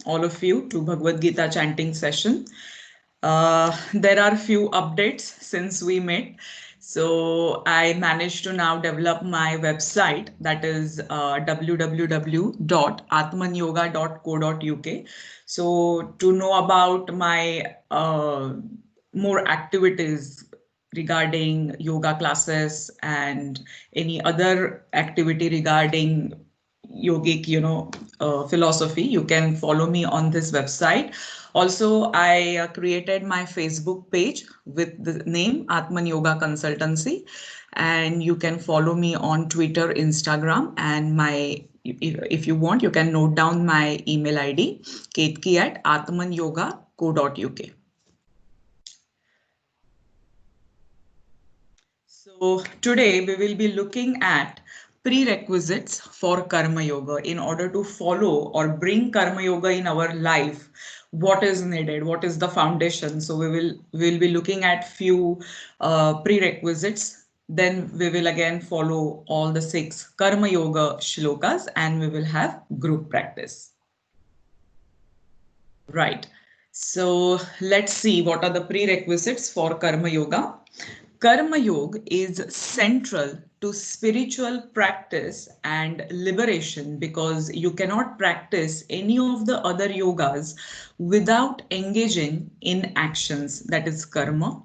all of you to Bhagavad Gita chanting session. There are few updates since we met. So I managed to now develop my website, that is www.atmanyoga.co.uk. So to know about my more activities regarding yoga classes and any other activity regarding yogic, philosophy, you can follow me on this website. Also, I created my Facebook page with the name Atman Yoga Consultancy, and you can follow me on Twitter, Instagram, and if you want, you can note down my email ID, ketki@atmanyoga.co.uk. So today we will be looking at prerequisites for Karma Yoga. In order to follow or bring Karma Yoga in our life, what is needed, what is the foundation. So we'll be looking at few prerequisites. Then we will again follow all the 6 Karma Yoga shlokas, and we will have group practice. Right. So let's see what are the prerequisites for Karma Yoga. Karma Yoga is central to spiritual practice and liberation, because you cannot practice any of the other yogas without engaging in actions, that is karma.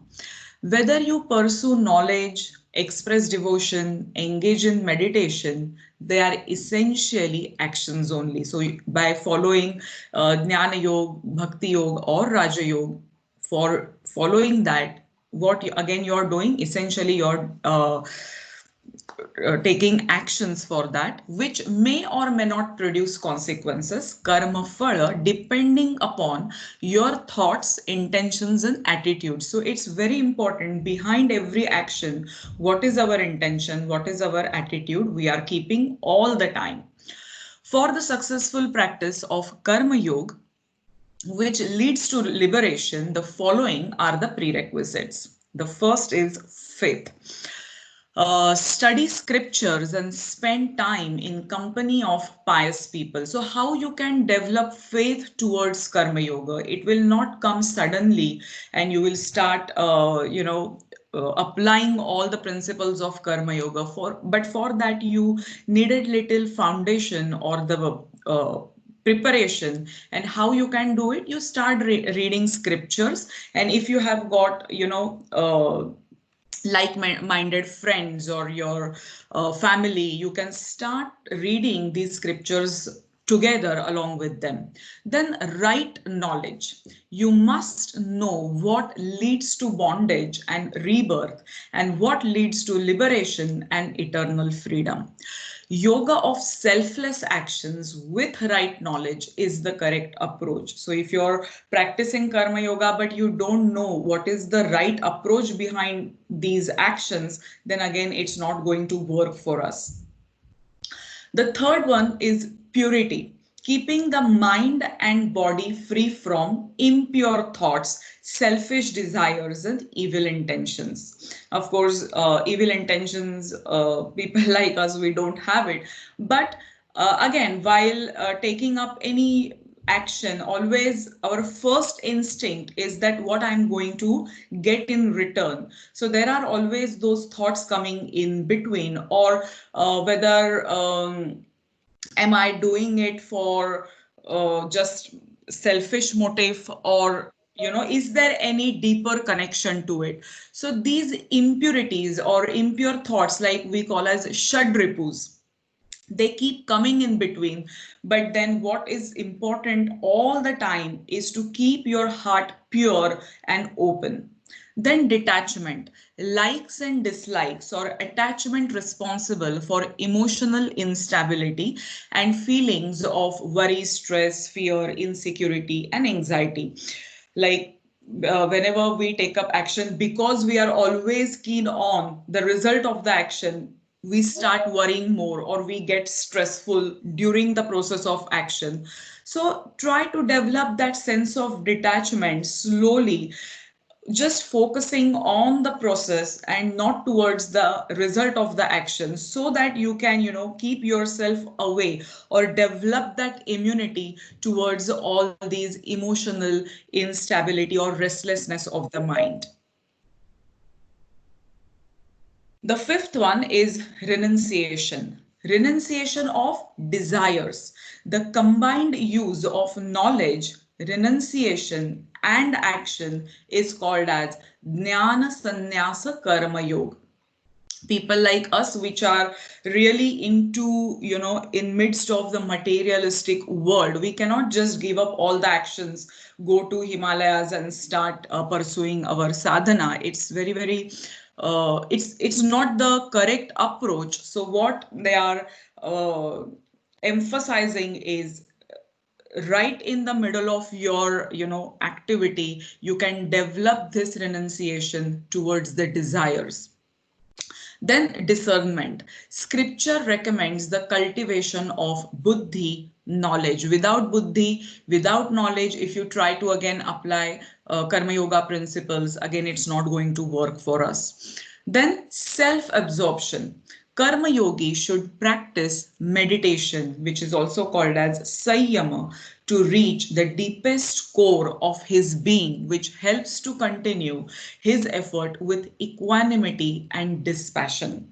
Whether you pursue knowledge, express devotion, engage in meditation, they are essentially actions only. So by following Jnana Yoga, Bhakti Yoga, or Raja Yoga, for following that, what you're doing, essentially you're taking actions for that, which may or may not produce consequences, karma phala, depending upon your thoughts, intentions, and attitudes. So it's very important, behind every action, what is our intention, what is our attitude, we are keeping all the time. For the successful practice of Karma Yoga, which leads to liberation, the following are the prerequisites. The first is faith. Study scriptures and spend time in company of pious people. So how you can develop faith towards Karma Yoga? It will not come suddenly and you will start, applying all the principles of Karma Yoga. But for that you needed little foundation or the preparation. And how you can do it? You start reading scriptures, and if you have got like-minded friends or your family, you can start reading these scriptures together along with them. Then right knowledge. You must know what leads to bondage and rebirth, and what leads to liberation and eternal freedom. Yoga of selfless actions with right knowledge is the correct approach. So if you're practicing Karma Yoga, but you don't know what is the right approach behind these actions, then again, it's not going to work for us. The third one is purity. Keeping the mind and body free from impure thoughts, selfish desires, and evil intentions. Of course, evil intentions, people like us, we don't have it. But again, while taking up any action, always our first instinct is that what I'm going to get in return. So there are always those thoughts coming in between, or whether am I doing it for just selfish motive, or is there any deeper connection to it? So these impurities or impure thoughts, like we call as shadripus, they keep coming in between. But then what is important all the time is to keep your heart pure and open. Then detachment. Likes and dislikes or attachment responsible for emotional instability and feelings of worry, stress, fear, insecurity, and anxiety. Like whenever we take up action, because we are always keen on the result of the action, we start worrying more, or we get stressful during the process of action. So try to develop that sense of detachment slowly. just focusing on the process and not towards the result of the action, so that you can, keep yourself away or develop that immunity towards all these emotional instability or restlessness of the mind. The fifth one is renunciation. Renunciation of desires. The combined use of knowledge, renunciation, and action is called as Jnana Sannyasa Karma Yoga. People like us which are really into, in midst of the materialistic world, we cannot just give up all the actions, go to Himalayas and start pursuing our sadhana. It's very, very it's not the correct approach. So what they are emphasizing is, right in the middle of your, activity, you can develop this renunciation towards the desires. Then discernment. Scripture recommends the cultivation of buddhi, knowledge. Without buddhi, without knowledge, if you try to again apply karma yoga principles, again, it's not going to work for us. Then self-absorption. Karma yogi should practice meditation, which is also called as Sanyama, to reach the deepest core of his being, which helps to continue his effort with equanimity and dispassion.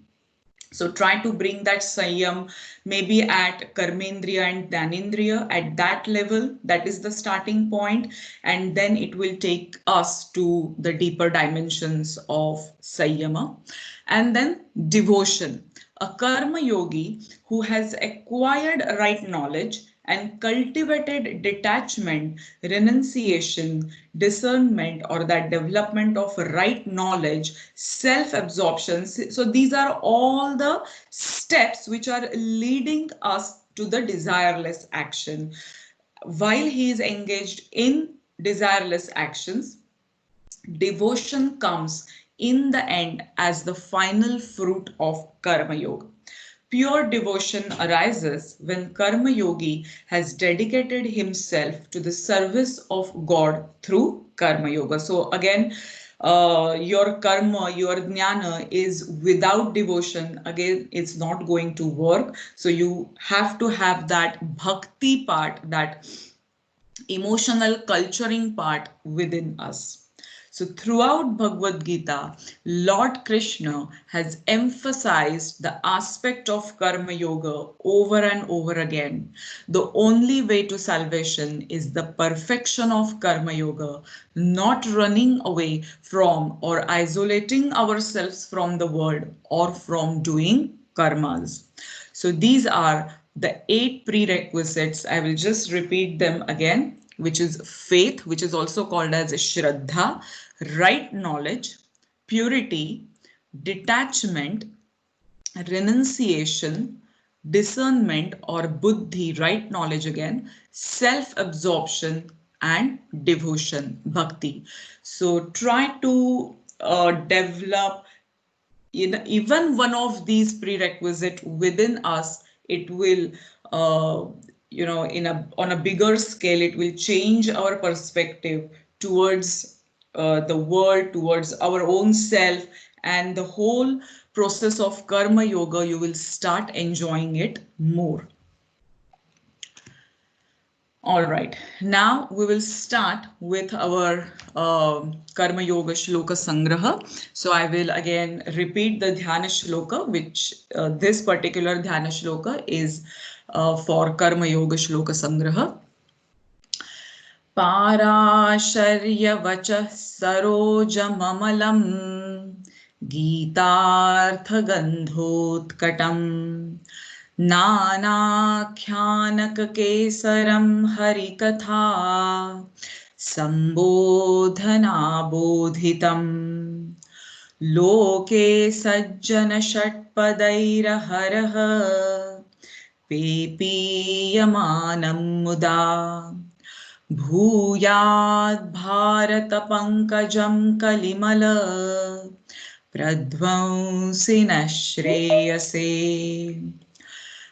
So try to bring that Sanyam maybe at Karmendriya and Dhanendriya, at that level. That is the starting point. And then it will take us to the deeper dimensions of Sanyama. And then devotion. A karma yogi who has acquired right knowledge and cultivated detachment, renunciation, discernment, or that development of right knowledge, self-absorption. So these are all the steps which are leading us to the desireless action. While he is engaged in desireless actions, devotion comes in the end as the final fruit of karma yoga. Pure devotion arises when karma yogi has dedicated himself to the service of God through karma yoga. So again, your karma, your jnana is without devotion. Again, it's not going to work. So you have to have that bhakti part, that emotional culturing part within us. So throughout Bhagavad Gita, Lord Krishna has emphasized the aspect of Karma Yoga over and over again. The only way to salvation is the perfection of Karma Yoga, not running away from or isolating ourselves from the world or from doing karmas. So these are the 8 prerequisites. I will just repeat them again, which is faith, which is also called as Shraddha, right knowledge, purity, detachment, renunciation, discernment or buddhi, right knowledge again, self-absorption and devotion, bhakti. So try to develop even one of these prerequisite within us. It will on a bigger scale, it will change our perspective towards the world, towards our own self, and the whole process of karma yoga, you will start enjoying it more. All right, now we will start with our Karma Yoga Shloka Sangraha. So I will again repeat the Dhyana Shloka, which this particular Dhyana Shloka is for Karma Yoga Shloka Sangraha. Parasharya Vachah Sarojamamalam Geetartha Gandhotkatam नानाख्यानककेसरं हरिकथा सम्बोधनाबोधितं लोके सज्जनषट्पदैरहरः पेपीयमानं मुदा भूयाद्भारतपङ्कजं कलिमल प्रध्वंसिनः श्रेयसे.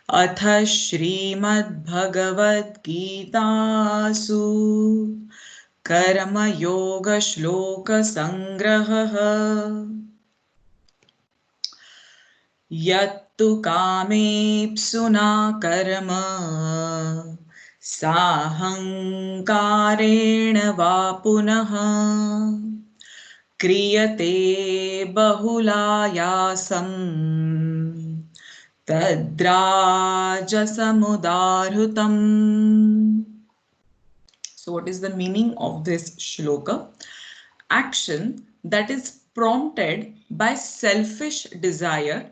अथ श्रीमद्भगवद्गीतासु कर्मयोगश्लोकसङ्ग्रहः यत्तु कामेप्सुना कर्म साहङ्कारेण वा पुनः क्रियते बहुलायासं तद्राजसमुदाहृतम्. So what is the meaning of this shloka? Action that is prompted by selfish desire,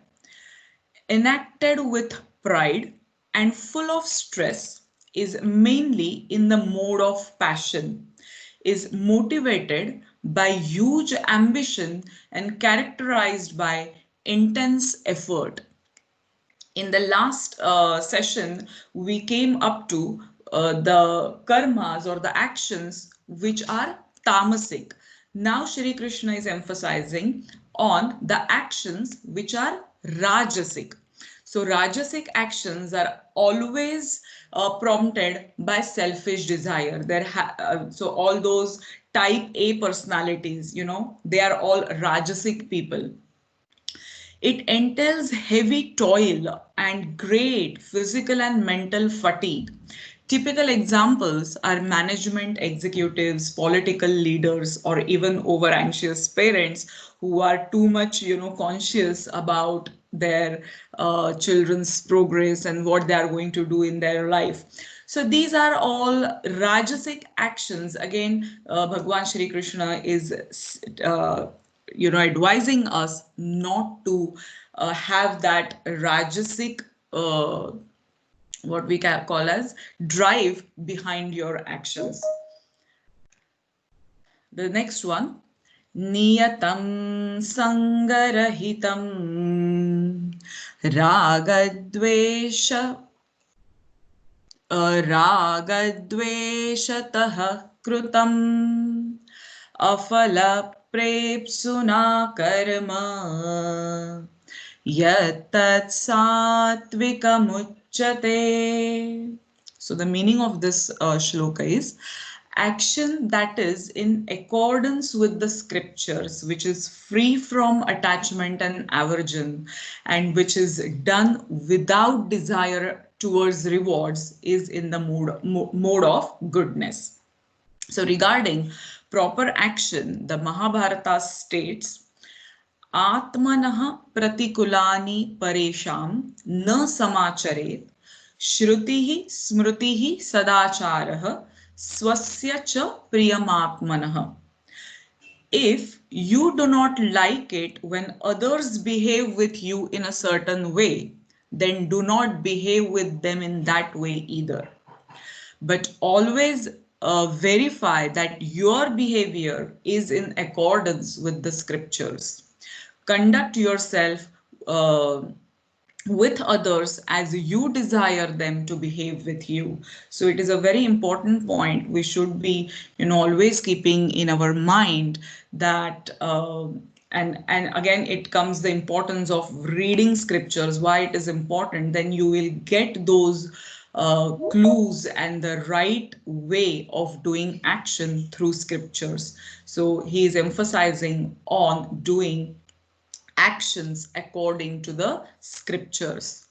enacted with pride and full of stress, is mainly in the mode of passion, is motivated by huge ambition and characterized by intense effort. In the last session, we came up to the karmas or the actions which are tamasic. Now Shri Krishna is emphasizing on the actions which are rajasic. So rajasic actions are always prompted by selfish desire. So all those type A personalities, they are all rajasic people. It entails heavy toil and great physical and mental fatigue. Typical examples are management executives, political leaders, or even over anxious parents who are too much, conscious about their children's progress and what they are going to do in their life. So these are all rajasic actions. Again, Bhagwan Shri Krishna is advising us not to have that rajasic what we can call as drive behind your actions. The next one, niyatam sangarahitam ragadvesha ragadveshatah krutam afala prepsuna karma yatat sattvikamuchyate. So the meaning of this shloka is action that is in accordance with the scriptures, which is free from attachment and aversion, and which is done without desire towards rewards, is in the mode of goodness. So regarding proper action, the Mahabharata states, Atmanah pratikulani paresham na samachare shrutihi smrutihi sadacharah swasya cha priyamatmanah. If you do not like it when others behave with you in a certain way, then do not behave with them in that way either. But always verify that your behavior is in accordance with the scriptures. Conduct yourself with others as you desire them to behave with you. So it is a very important point we should be always keeping in our mind that and again it comes the importance of reading scriptures, why it is important. Then you will get those clues and the right way of doing action through scriptures. So he is emphasizing on doing actions according to the scriptures,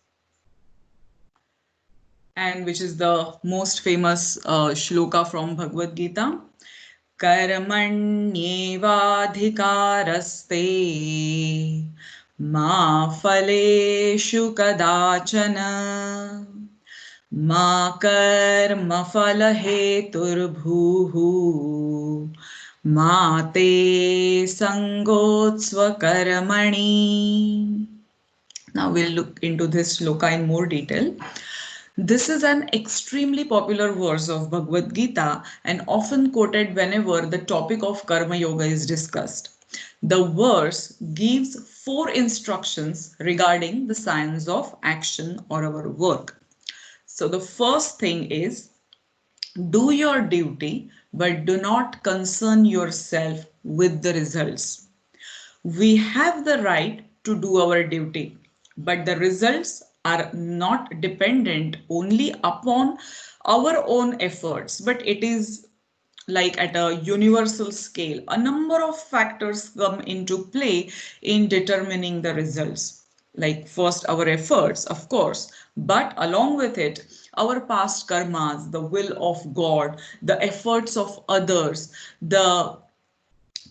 and which is the most famous shloka from Bhagavad Gita. Karmanyevadhikaraste ma phaleshu kadachana ma karma phalaheturbhuhu Mate sangotsva karmani. Now we'll look into this shloka in more detail. This is an extremely popular verse of Bhagavad Gita and often quoted whenever the topic of Karma Yoga is discussed. The verse gives 4 instructions regarding the science of action or our work. So the first thing is, do your duty, but do not concern yourself with the results. We have the right to do our duty, but the results are not dependent only upon our own efforts, but it is like at a universal scale, a number of factors come into play in determining the results. Like first, our efforts, of course, but along with it, our past karmas, the will of God, the efforts of others, the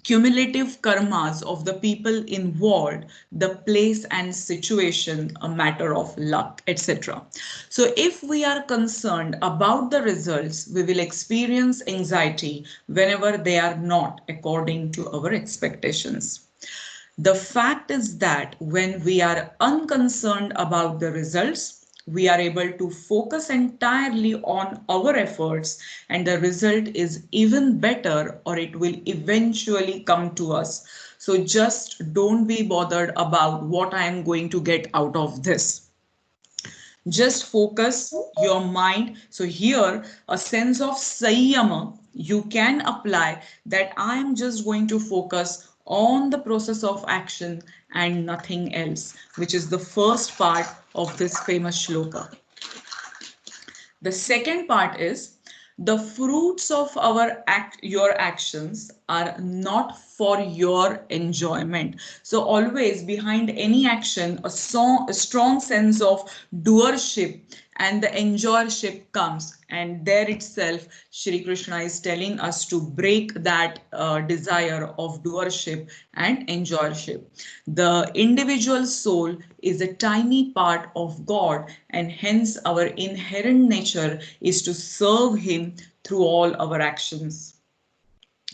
cumulative karmas of the people involved, the place and situation, a matter of luck, etc. So if we are concerned about the results, we will experience anxiety whenever they are not according to our expectations. The fact is that when we are unconcerned about the results, we are able to focus entirely on our efforts, and the result is even better, or it will eventually come to us. So just don't be bothered about what I am going to get out of this. Just focus your mind. So here a sense of sanyama you can apply, that I am just going to focus on the process of action and nothing else, which is the first part of this famous shloka. The second part is, the fruits of your actions are not for your enjoyment. So always behind any action, a strong sense of doership and the enjoyership comes. And there itself, Shri Krishna is telling us to break that desire of doership and enjoyership. The individual soul is a tiny part of God, and hence our inherent nature is to serve Him through all our actions.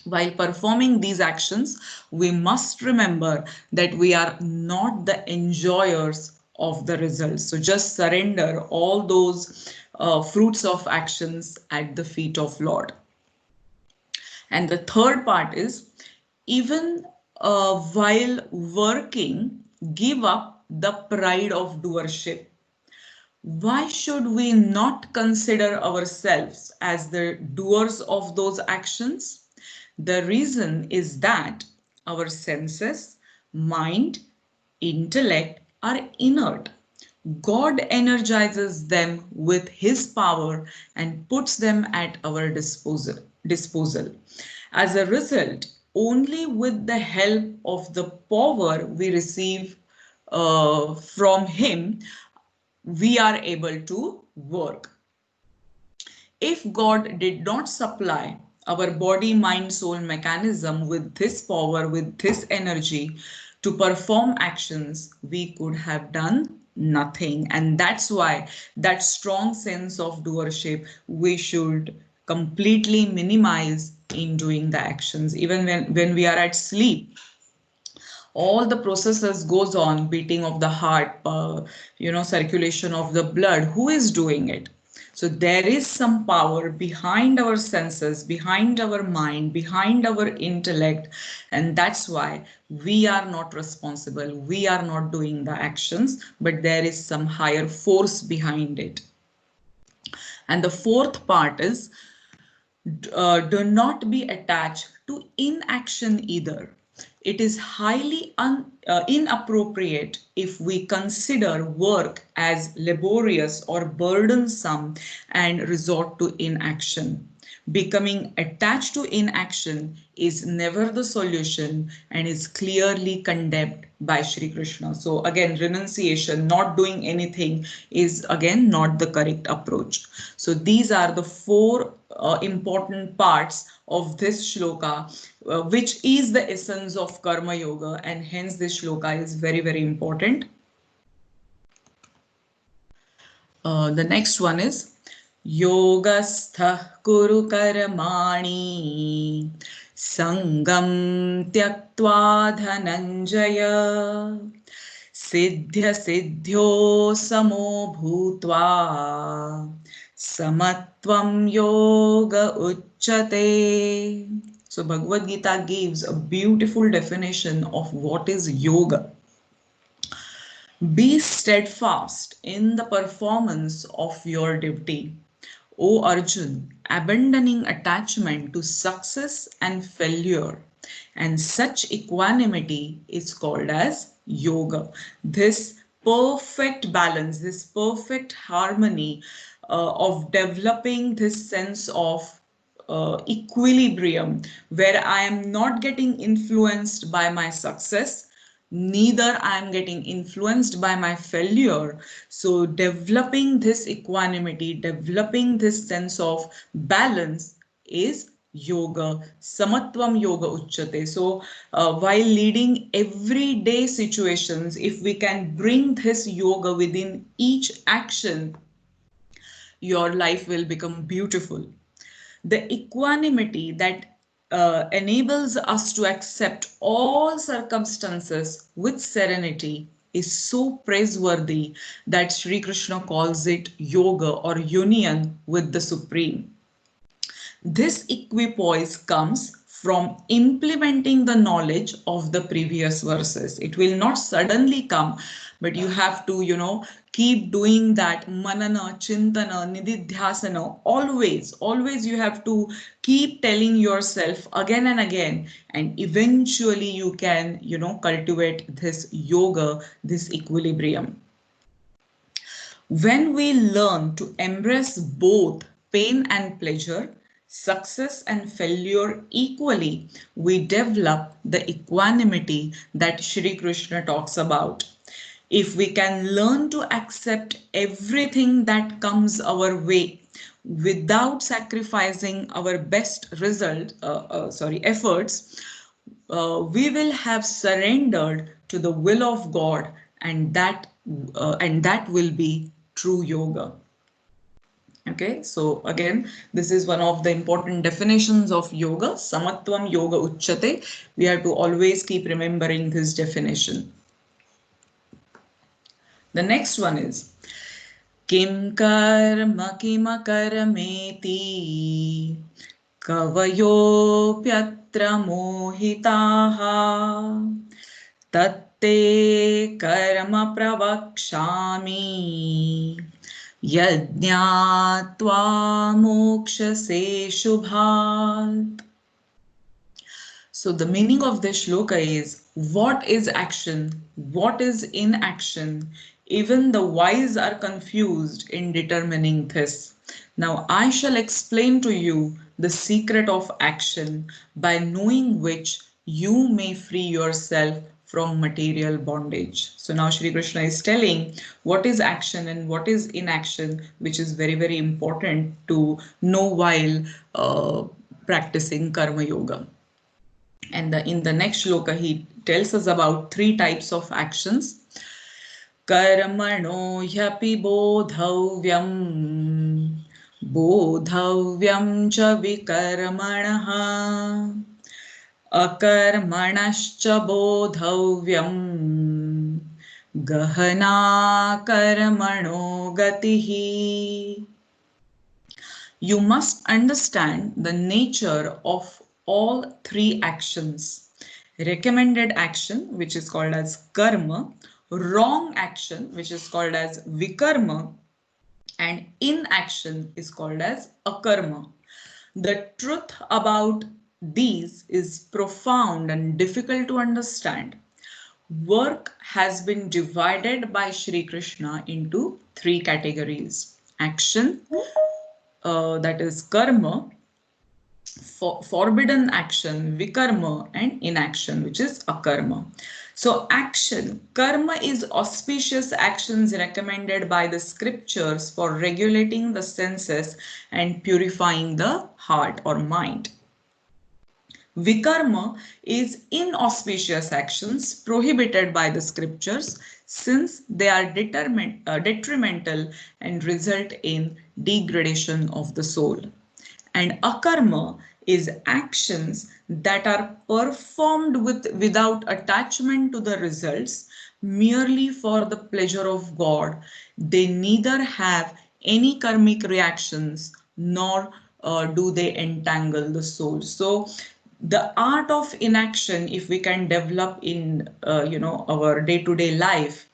While performing these actions, we must remember that we are not the enjoyers of the results. So just surrender all those fruits of actions at the feet of Lord. And the third part is, even while working, give up the pride of doership. Why should we not consider ourselves as the doers of those actions? The reason is that our senses, mind, intellect are inert. God energizes them with His power and puts them at our disposal. As a result, only with the help of the power we receive from Him, we are able to work. If God did not supply our body, mind, soul mechanism with this power, with this energy to perform actions, we could have done nothing. And that's why that strong sense of doership we should completely minimize in doing the actions. Even when we are at sleep, all the processes goes on, beating of the heart, circulation of the blood. Who is doing it? So there is some power behind our senses, behind our mind, behind our intellect, and that's why we are not responsible. We are not doing the actions, but there is some higher force behind it. And the fourth part is, do not be attached to inaction either. It is highly inappropriate if we consider work as laborious or burdensome and resort to inaction. Becoming attached to inaction is never the solution and is clearly condemned by Shri Krishna. So again, renunciation, not doing anything, is again not the correct approach. So these are the four important parts of this shloka, which is the essence of Karma Yoga, and hence this shloka is very, very important. The next one is, Yogastha kuru karmani sangam tyaktva dhananjaya siddhya siddhyo samo bhutva samatvam yoga uchyate. So Bhagavad Gita gives a beautiful definition of what is yoga. Be steadfast in the performance of your duty, O Arjun, abandoning attachment to success and failure. And such equanimity is called as yoga. This perfect balance, this perfect harmony of developing this sense of equilibrium where I am not getting influenced by my success, neither I am getting influenced by my failure. So developing this equanimity, developing this sense of balance is yoga. Samatvam yoga uchyate. So while leading everyday situations, if we can bring this yoga within each action, your life will become beautiful. The equanimity that enables us to accept all circumstances with serenity is so praiseworthy that Sri Krishna calls it yoga or union with the Supreme. This equipoise comes from implementing the knowledge of the previous verses. It will not suddenly come, but you have to, keep doing that manana, chintana, nididhyasana. Always you have to keep telling yourself again and again, and eventually you can, cultivate this yoga, this equilibrium. When we learn to embrace both pain and pleasure, success and failure equally, we develop the equanimity that Shri Krishna talks about. If we can learn to accept everything that comes our way without sacrificing our best efforts, we will have surrendered to the will of God, and that will be true yoga. Okay, so again, this is one of the important definitions of yoga. Samatvam yoga uchyate. We have to always keep remembering this definition. The next one is Kim karma kimakarmeti kavayopyatra mohitaha tatte karma pravakshami yajñātvā mokshase shubhat. So the meaning of this shloka is, what is action? What is inaction? Even the wise are confused in determining this. Now I shall explain to you the secret of action, by knowing which you may free yourself from material bondage. So now Shri Krishna is telling what is action and what is inaction, which is very, very important to know while practicing karma yoga. And in the next shloka, he tells us about 3 types of actions. Karmano hyapi bodhavyam cha vikarmanaha akarmanascha bodhavyam gahana karmano gatihi. You must understand the nature of all 3 actions. Recommended action, which is called as karma, wrong action, which is called as vikarma, and inaction is called as akarma. The truth about these is profound and difficult to understand. Work has been divided by Shri Krishna into 3 categories. Action, that is karma, forbidden action, vikarma, and inaction, which is akarma. So action, karma is auspicious actions recommended by the scriptures for regulating the senses and purifying the heart or mind. Vikarma is inauspicious actions prohibited by the scriptures, since they are detrimental and result in degradation of the soul. And akarma is actions that are performed without attachment to the results, merely for the pleasure of God. They neither have any karmic reactions nor do they entangle the soul. So the art of inaction, if we can develop in our day-to-day life,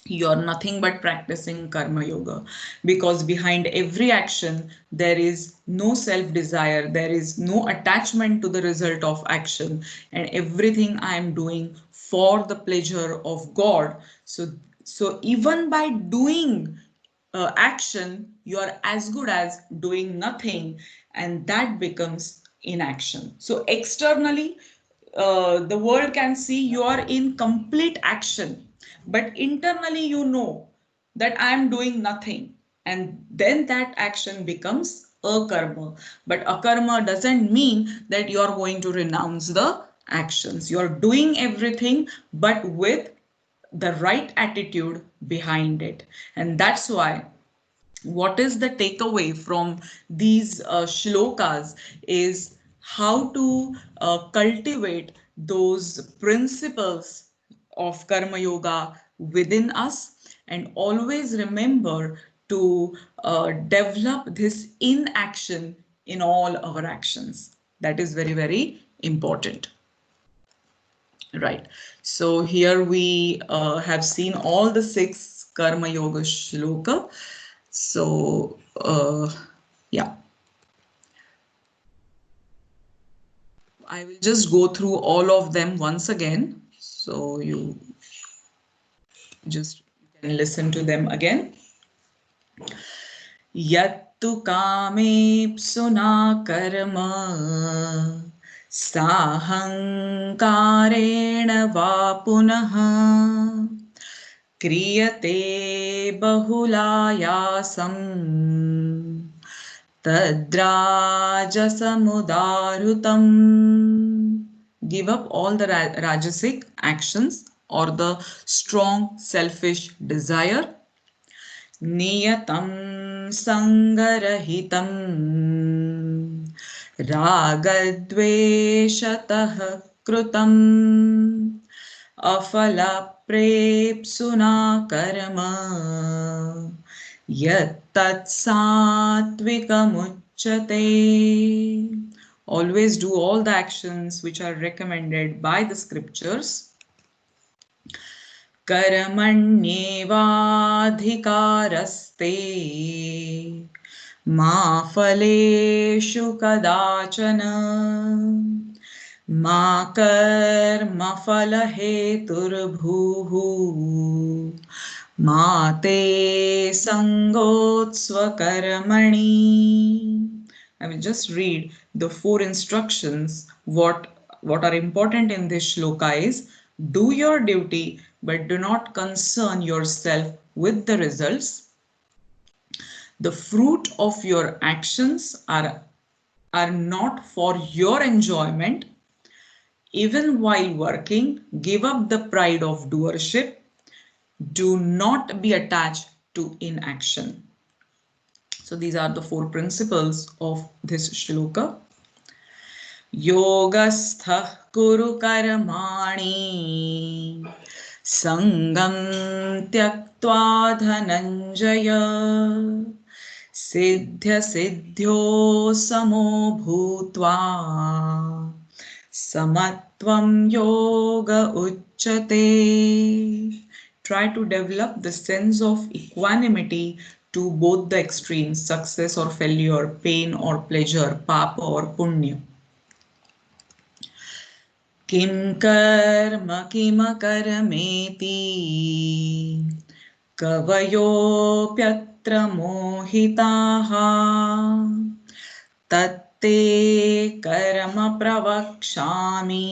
you're nothing but practicing karma yoga, because behind every action there is no self-desire, there is no attachment to the result of action, and everything I am doing for the pleasure of God. So even by doing action, you are as good as doing nothing, and that becomes inaction. So externally, the world can see you are in complete action, but internally you know that I am doing nothing, and then that action becomes akarma. But akarma doesn't mean that you are going to renounce the actions. You are doing everything, but with the right attitude behind it. And that's why what is the takeaway from these shlokas is how to cultivate those principles of karma yoga within us, and always remember to develop this in action in all our actions. That is very, very important. Right. So here we have seen all the 6 Karma Yoga Shloka. So, yeah, I will just go through all of them once again. So you just can listen to them again. Yattu kamepsuna karma sahankarena va punaha क्रियते बहुलायासं तद्राजसमुदाहृतं. Give up all the rajasic actions or the strong selfish desire. नियतं संगरहितं रागद्वेषतः कृतं अफलप्रेप्सुना कर्म यत्तत्सात्विकमुच्यते. Always do all the actions which are recommended by the scriptures. कर्मण्येवाधिकारस्ते मा फलेषु कदाचन मा कर्मफलहेतुर्भूः मा ते सङ्गोत्स्वकर्मणि. I will just read the 4 instructions. What are important in this shloka is: do your duty, but do not concern yourself with the results. The fruit of your actions are not for your enjoyment. Even while working, give up the pride of doership. Do not be attached to inaction. So these are the 4 principles of this shloka. Yogastha kuru karmani sangam tyaktva dhananjaya siddhya siddhyo samo bhutva samatvam yoga uchyate. Try to develop the sense of equanimity to both the extremes, success or failure, pain or pleasure, papa or punya. Kim karma kima karameti kavayopyatra mohitaha tatte karma pravakshami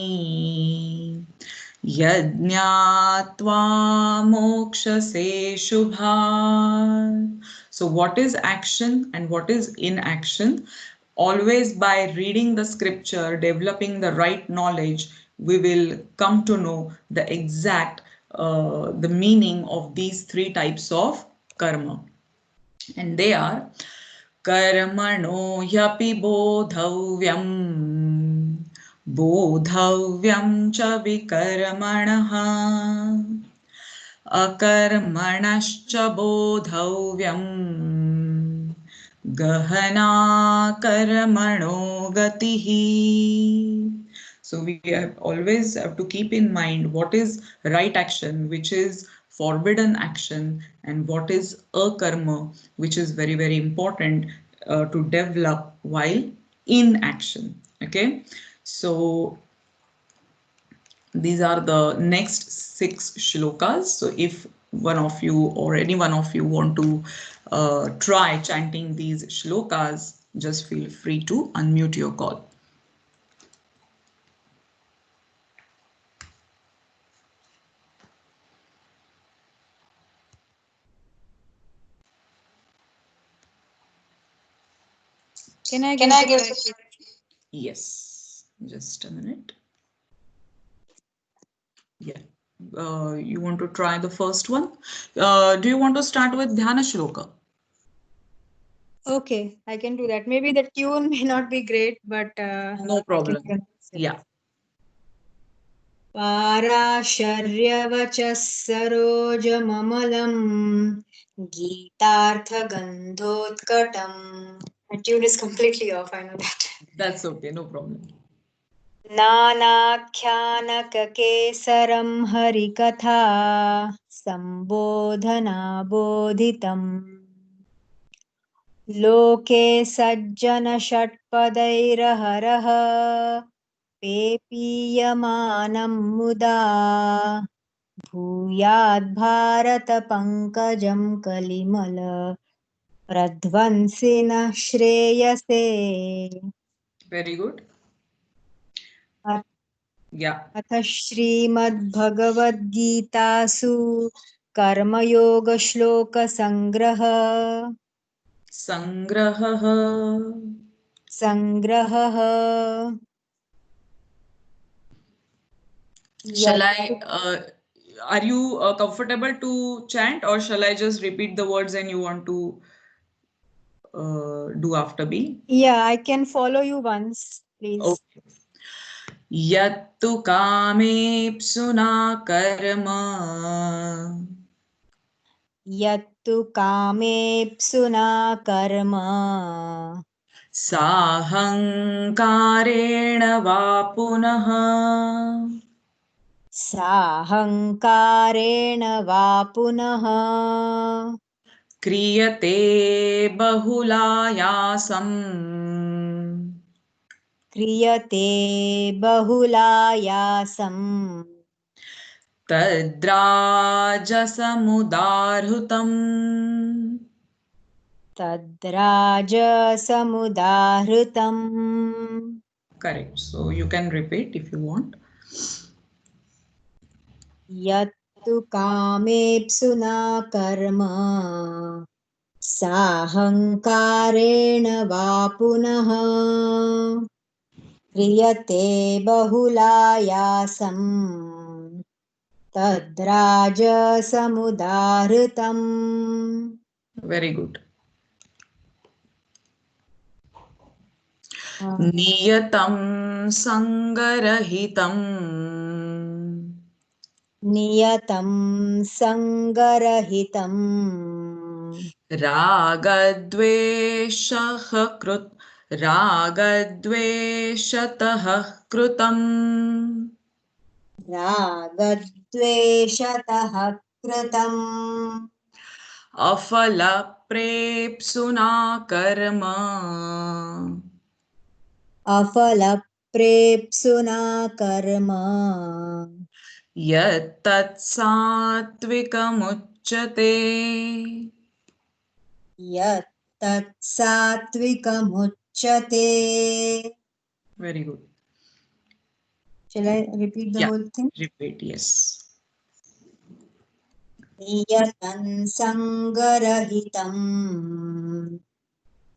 yajñātvā mokṣase shubhāt. So what is action and what is inaction? Always by reading the scripture, developing the right knowledge, we will come to know the exact the meaning of these 3 types of karma. And they are karmano yapi bodhavyam bodhavyam cha vikarmanaha akarmanascha bodhavyam gahana karmano gatihi. So we always have to keep in mind what is right action, which is forbidden action, and what is akarma, which is very, very important to develop while in action. Okay, so these are the next 6 shlokas. So if one of you or any one of you want to try chanting these shlokas, just feel free to unmute your call. Can I give the Yes, just a minute. Yeah. You want to try the first one? Do you want to start with Dhyana Shloka? Okay, I can do that. Maybe the tune may not be great, but No problem. Yeah. पाराशर्यवचः सरोजममलम् गीतार्थगन्धोत्कटम्. The tune is completely off, I know that. That's okay, no problem. नानाख्यानककेसरं हरिकथा सम्बोधनाबोधितम् लोके सज्जनषट्पदैरहरः पेपीयमानं मुदा भूयाद्भारतपङ्कजं कलिमल प्रध्वंसिनः श्रेयसे. Very good. Yeah. अथ श्रीमद्भगवद्गीतासु कर्मयोगश्लोकसङ्ग्रह संग्रहः. Shall I, are you comfortable to chant, or shall I just repeat the words and you want to do after me? Yeah, I can follow you once, please. Okay. Yattu kamepsuna karma. यत्तु कामेप्सुना कर्म साहंकारेण वा पुनः साहंकारेण वा पुनः क्रियते बहुलायासम् तद्राजसमुदाहृतम्. Correct. So you can repeat if you want. यत्तु कामेप्सुना कर्म साहंकारेण वा पुनः क्रियते बहुलायासम् तद्राजसमुदाहृतम्. Very good. नियतं संगरहितम्. नियतं संगरहितम्. रागद्वेषतः कृतम्. रागद्वेषतः कृतम्. अफलप्रेप्सुना कर्म. अफलप्रेप्सुना कर्म यत्तत्सात्विकमुच्यते. यत्तत्सात्विकमुच्यते. Very good. Shall I repeat the whole thing? Repeat, yes. नियतं संगरहितम्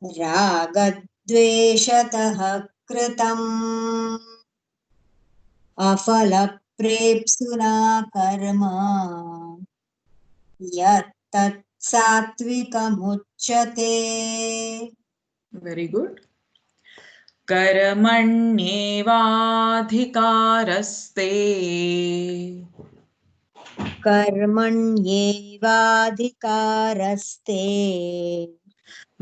रागद्वेषतः कृतम् अफलप्रेप्सुना कर्म यत्तत्सात्विकमुच्यते. Very good. कर्मण्येवाधिकारस्ते. कर्मण्येवाधिकारस्ते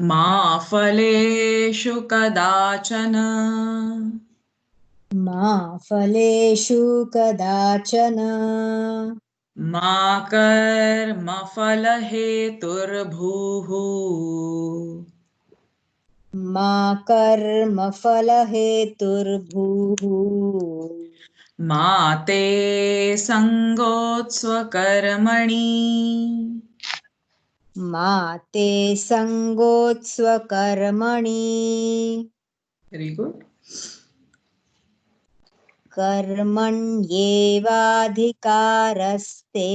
मा फलेषु कदाचन. मा फलेषु कदाचन. मा कर्मफलहेतुर्भूः. मा कर्मफलहेतुर्भूः. मा ते सङ्गोऽस्त्वकर्मणि. मा ते संगोत्स्वकर्मणि Very good. कर्मण्येवाधिकारस्ते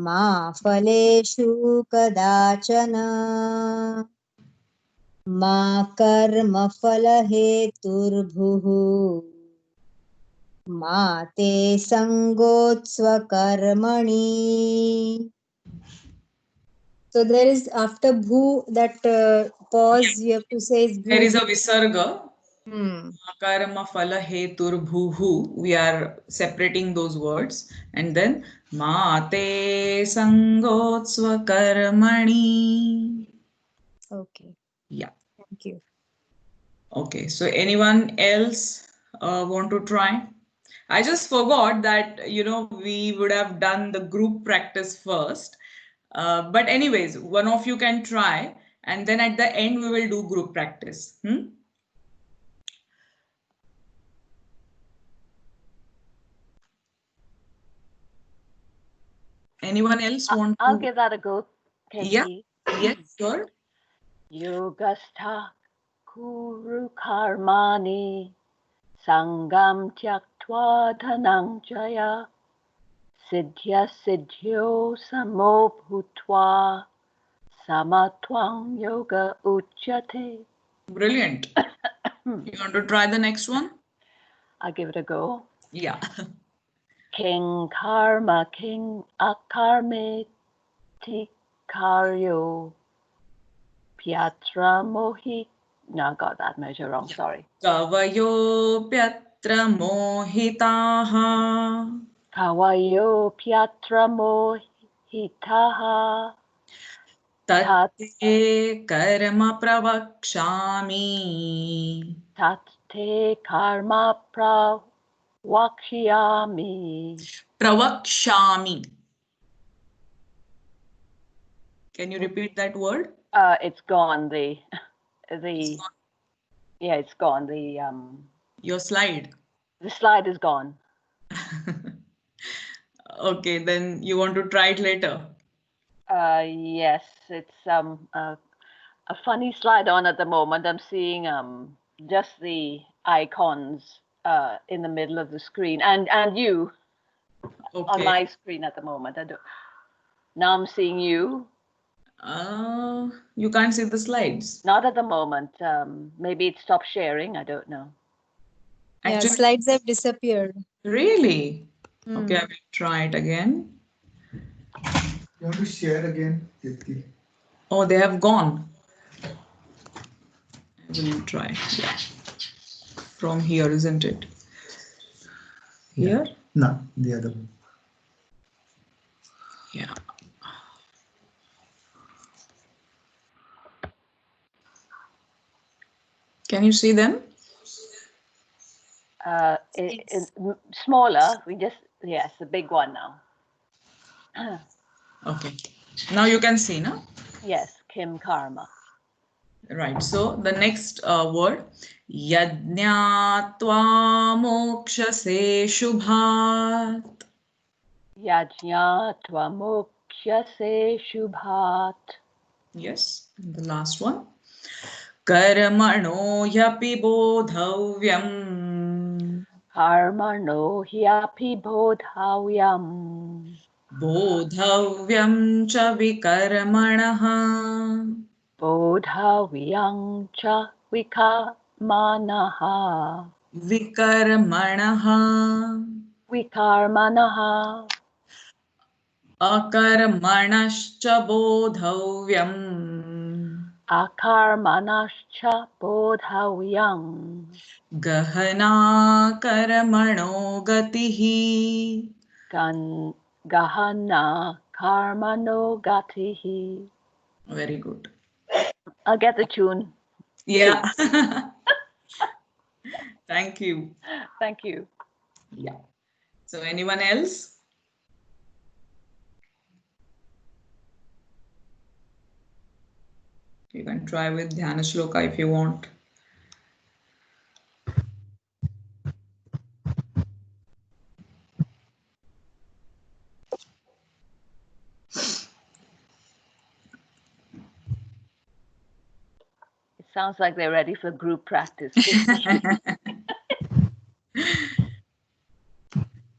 मा फलेषु कदाचन मा कर्मफलहेतुर्भुः मा ते संगोत्स्वकर्मणि. So there is after bhu that pause you have to say is There bhu. is a visarga. Hmm. Karma phala hetur bhuhu. We are separating those words. And then mate sangotsva karmani. Okay. Yeah. Thank you. Okay. So anyone else want to try? I just forgot that, we would have done the group practice first. But anyways, one of you can try. And then at the end, we will do group practice. Anyone else want I'll to? give that a go, Yeah. KT. Yes, sure. Yogastha kuru karmani sangam tyaktva dhanang jaya siddhya siddhyo samo bhutva samatwang yoga uchyate. Brilliant. You want to try the next one? I'll give it a go. Yeah. King karma king akarmeti karyo pyatra mohi. No, I got that measure wrong. Sorry. Kavayopyatra mohitaha Kavayo pyatra mohitaha tate karma pravakshami. tate karma prawakshyami. Pravakshami. Can you repeat that word? It's gone. Yeah, it's gone. Your slide. The slide is gone. Okay, then you want to try it later. Yes, it's a funny slide on at the moment. I'm seeing just the icons in the middle of the screen and you on Okay. my screen at the moment. Now I'm seeing you. You can't see the slides. Not at the moment. Maybe it stopped sharing. I don't know. Yeah, Actually, slides have disappeared. really? Hmm. Okay, I will try it again. You want to share again, Kirti? Oh, they have gone. I will try. Yeah. From here, isn't it? Here? No, the other one. Yeah. Can you see them? Smaller. Yes, the big one now. Okay. Now you can see, no? Yes, Kim Karma. Right. So the next word, yajñātvā mokṣase shubhat. Yajña tvamokshase shubhat. Yes. And the last one, karmano hyapi bodhavyam. Karmano hyapi bodhavyam. Bodhavyam cha vikarmanaha. Bodhavyam cha vikarmanaha. Vikarmanaha. Vikarmanaha. Akarmanascha bodhavyam. Akarmanascha bodhavyam. Gahana karmano gatihi. Gahana karmano gatihi. Very good. I'll get the tune. Yeah. Thank you. Thank you. Yeah. So anyone else? You can try with Dhyana Shloka if you want. Sounds like they're ready for group practice.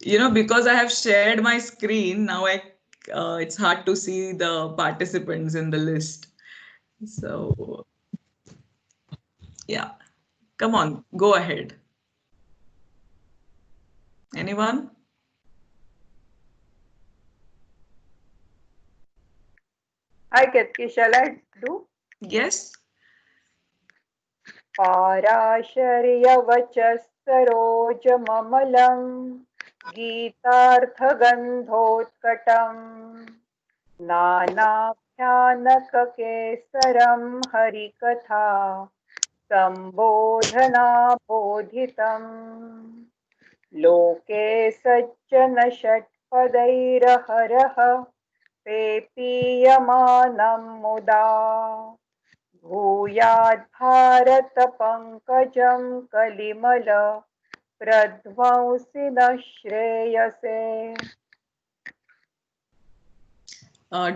You know, because I have shared my screen, now it's hard to see the participants in the list. So, yeah, come on, go ahead. Anyone? Hi, Ketki, shall I do? Yes. पाराशर्यवचस्तरोजममलम् गीतार्थगन्धोत्कटम् नानाख्यानककेसरं हरिकथा सम्बोधनाबोधितम् लोके सज्जन षट्पदैरहरः पेपीयमानं मुदा भूयात् Bharat पंकजं कलिमल प्रध्वंसिनः श्रेयसे.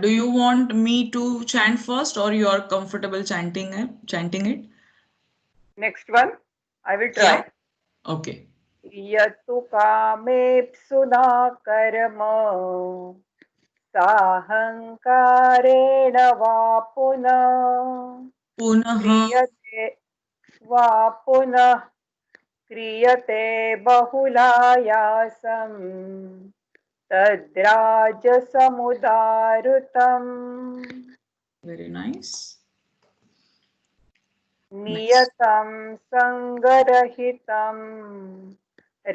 Do you want me to chant first, or you are comfortable chanting it? Next one, I will try. Yeah. Okay. यतु कामेप्सुना कर्म साहंकारेण वा पुनः क्रियते बहुलायासं तद्राजसमुदारुतम्. Very nice. नियतं संगरहितं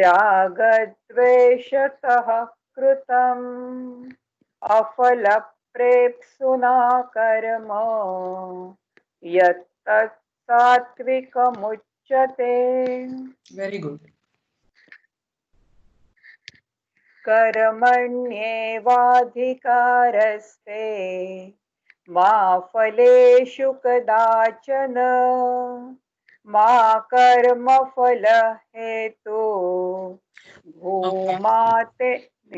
रागद्वेषतः कृतम् अफलप्रेप्सुना कर्म यत्तत् सात्विकमुच्यते. Very good. कर्मण्येवाधिकारस्ते मा फलेषु कदाचन मा कर्मफल हेतु भूमाते. I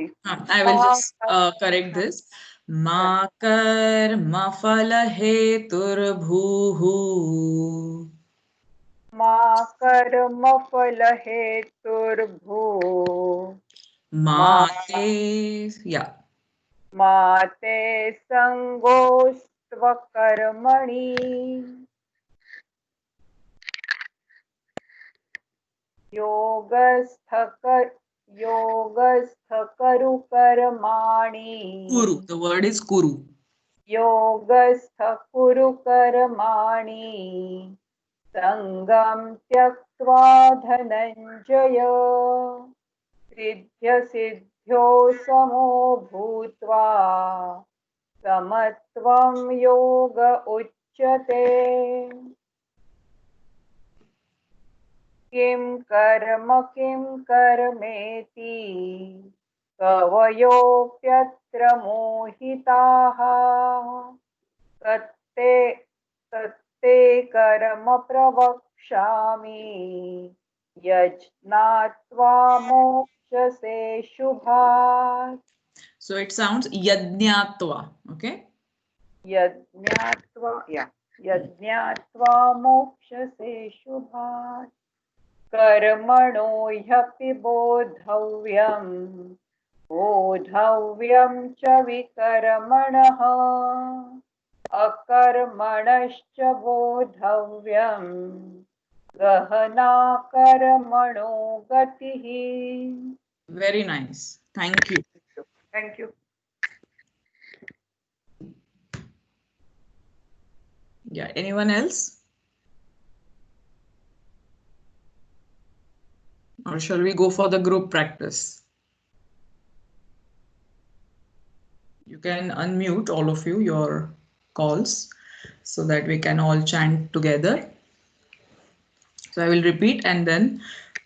will just correct this. Ma karma phala heturbhuhu. मा कर्मफल हेतुर्भू Mate, yeah. माते संगोस्त्वकर्मणि योगस्थ करु कर्माणि. Kuru, the word is kuru. योगस्थ कुरु कर्माणि संगं त्यक्त्वा धनञ्जय सिद्ध्यो समो भूत्वा समत्वं योग उच्यते. किं कर्मेति कवयोऽप्यत्र मोहिताः तत्ते कर्म प्रवक्ष्यामि यज्ञात्वा मोक्षसे शुभात्. So it sounds yajñatva, okay? यज्ञात्वा मोक्षसे शुभात्. कर्मणो ह्यपि बोद्धव्यं च विकर्मणः अकर्मणश्च बोद्धव्यं गहना कर्मणो गतिः. Very nice. Thank you. Thank you. Yeah, anyone else? Or shall we go for the group practice? You can unmute, all of you, your calls so that we can all chant together. So I will repeat, and then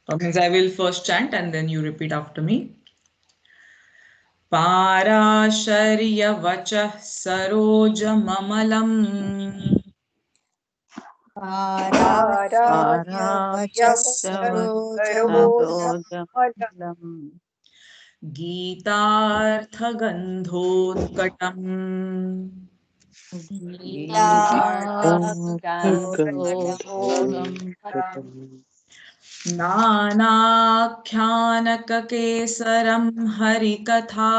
I will first chant and then you repeat after me. Parasharya vachah sarojamamalam Gītārtha gandhodkatam नानाख्यानककेसरं हरिकथा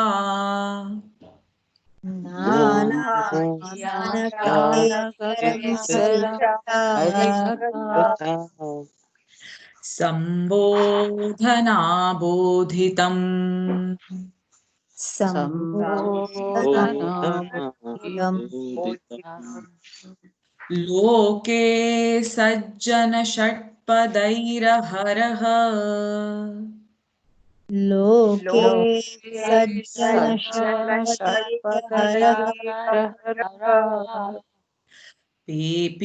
सम्बोधनाबोधितम् लोके सज्जन षट्पदैरहरः लोके सज्जन षट्पदैरहरः पेपीयमानं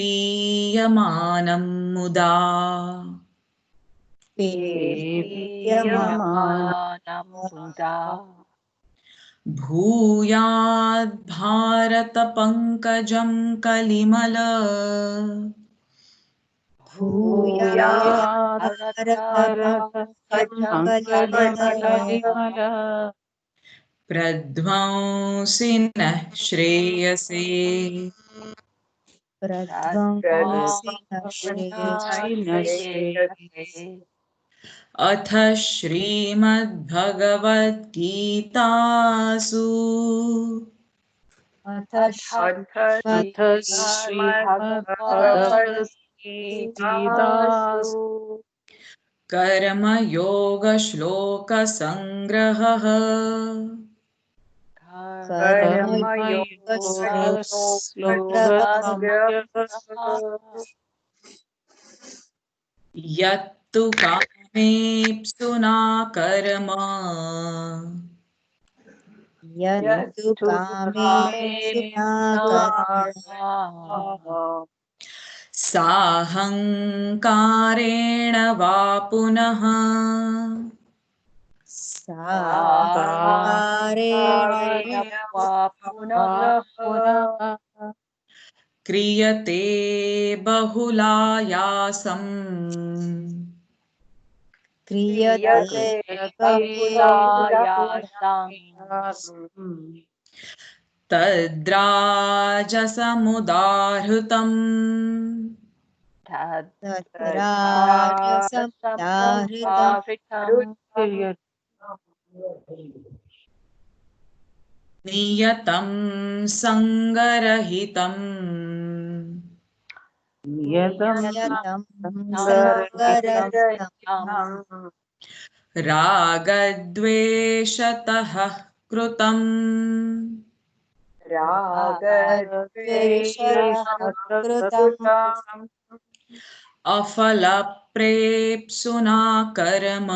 मुदा भूयाद्भारतपङ्कजं कलिमल प्रध्वंसिनः श्रेयसे अथ श्रीमद्भगवद्गीतासु कर्मयोगश्लोकसङ्ग्रहः यत्तु कामेप्सुना कर्म साहङ्कारेण वा पुनः क्रियते बहुलायासम् तद्राजसमुदाहृतम् नियतं सङ्गरहितम् रागद्वेषतः कृतम् अफलप्रेप्सुना कर्म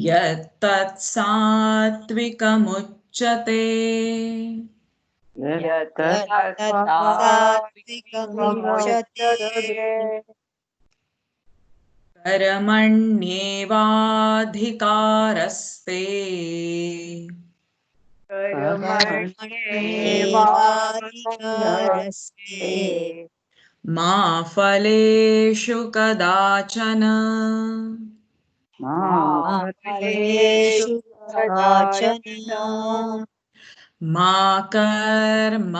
यत्तत्सात्विकमुच्यते कर्मण्येवाधिकारस्ते मा फलेषु कदाचन मा कर्मफलहेतुर्भूः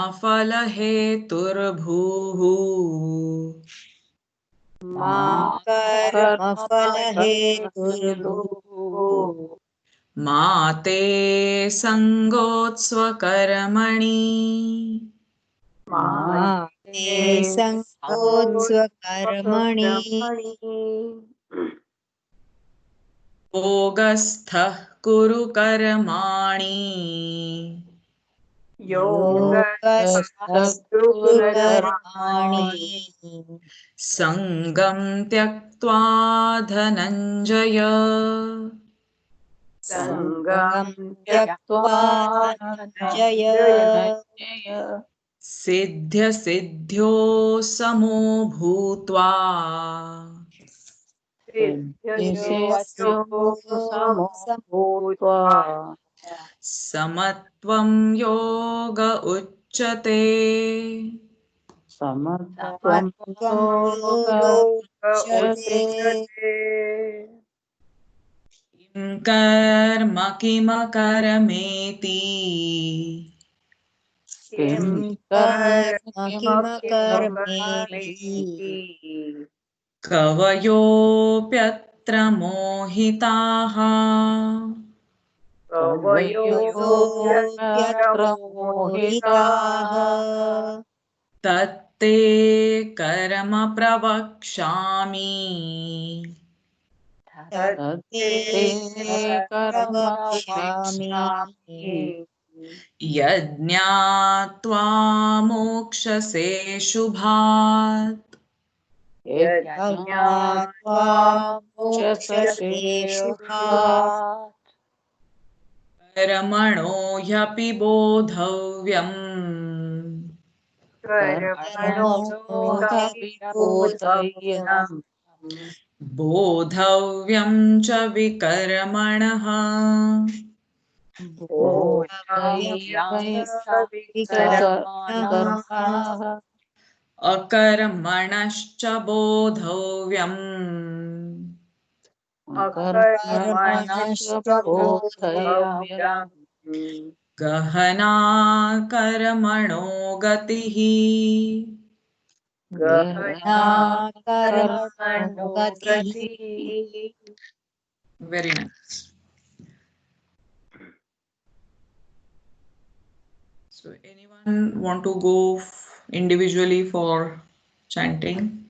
मा ते सङ्गोत्स्वकर्मणि योगस्थः कुरु कर्माणि सङ्गं त्यक्त्वा धनञ्जय सिद्ध्यसिद्ध्यो समो भूत्वा समत्वं योग उच्यते कर्म किमकरमेति किं किमकर्मेति कवयोऽप्यत्र मोहिताः कवयोऽप्यत्र मोहिताः तत्ते कर्म प्रवक्ष्यामि तत्ते प्रवक्ष्यामि यज्ञात्वा मोक्षसे शुभात् यज्ञात्वा मोक्षसे शुभात् कर्मणो ह्यपि बोधव्यम् कर्मणोऽपि बोधव्यम् बोधव्यं च विकर्मणः विकर्मणः अकर्मणश्च बोधव्यम् कर्मणश्च बोधव्यम् गहना कर्मणो गतिः गहना कर्मणो गतिः Very nice. So anyone want to go individually for chanting?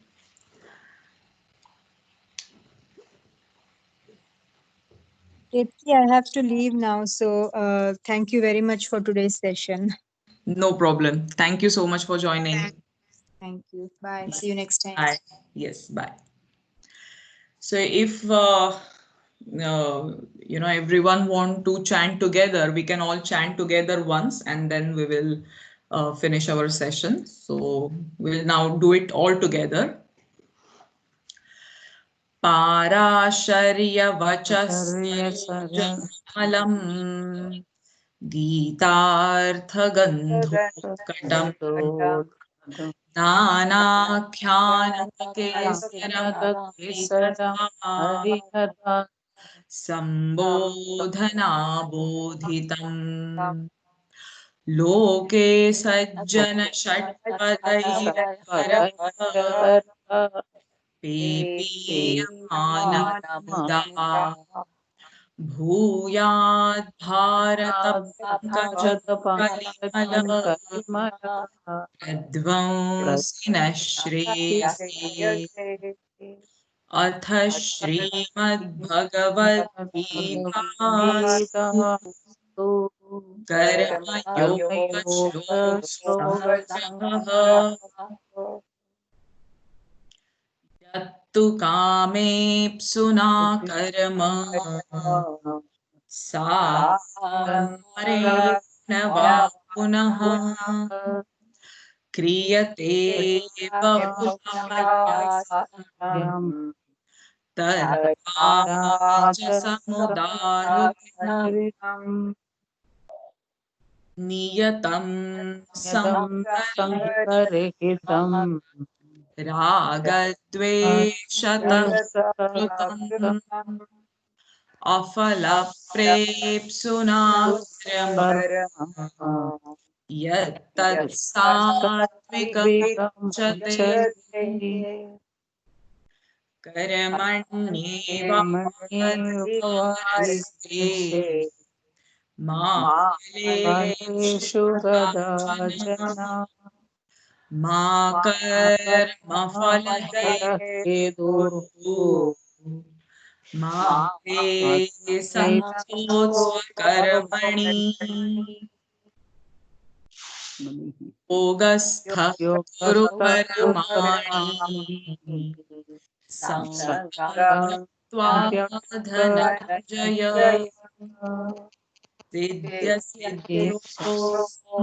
Ketki, I have to leave now, so thank you very much for today's session. No problem. Thank you so much for joining. Thank you. Bye. See you next time. Bye. Yes, bye. So if everyone want to chant together, we can all chant together once and then we will finish our session. So we'll now do it all together. Parasharya vachasyalam Gītārtha gandhokatam Nānākhyānakesara Sambodhana bodhitam Loke sajjana shatpadaikarah Pepiyamana Bhuyad Bharata Pankajapalimal Advansina Shreyase Atha Shrimad Bhagavad Gita Karma Yoga Shloka Yattu Kamepsuna Karma Sākarena va punaha kriyate bahulāyam tadvāca samudāritam niyatam samkaritam ragadveshatah krutam Afalaprepsuna krama Yattat satvikam chate Karamanyevāvaste Mākaleshu gadājana Mā karma phalahedurhu Mā te samcotsva karmani Yogastha kuru karmani Samsangam dhananjaya Siddhya siddhyo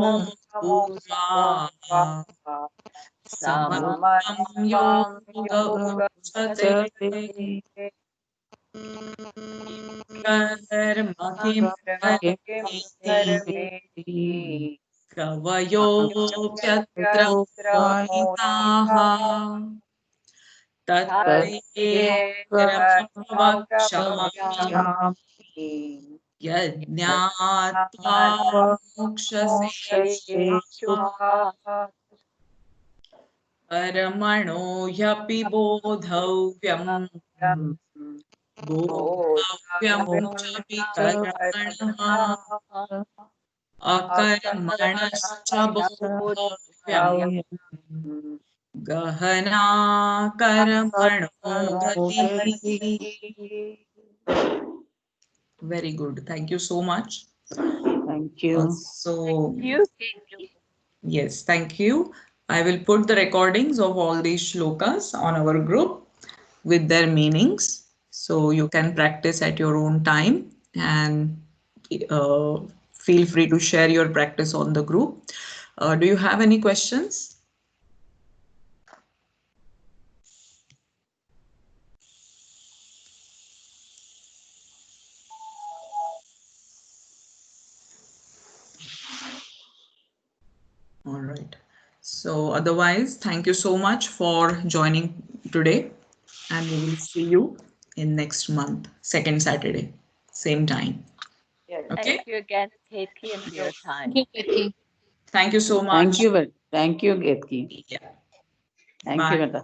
moksha Samattam yoga uchate Karma kim karmeti Kavayopyatra mohitaha Tatte krama vakshami यज्ञात्वा मोक्षसे कर्मणो ह्यपि बोधव्यम् बोधव्यं च विकर्मणः अकर्मणश्च बोधव्यम् गहना कर्मणो गतिः. Very good. Thank you so much. Thank you. So, You. yes, thank you. I will put the recordings of all these shlokas on our group with their meanings. So you can practice at your own time and feel free to share your practice on the group. Do you have any questions? All right. So otherwise, thank you so much for joining today, and we will see you in next month, second Saturday, same time. Yes. Okay. Thank you again, Ketki, and for your time. Thank you so much. Thank you, Ketki. Yeah. Thank you, Bye. Mata.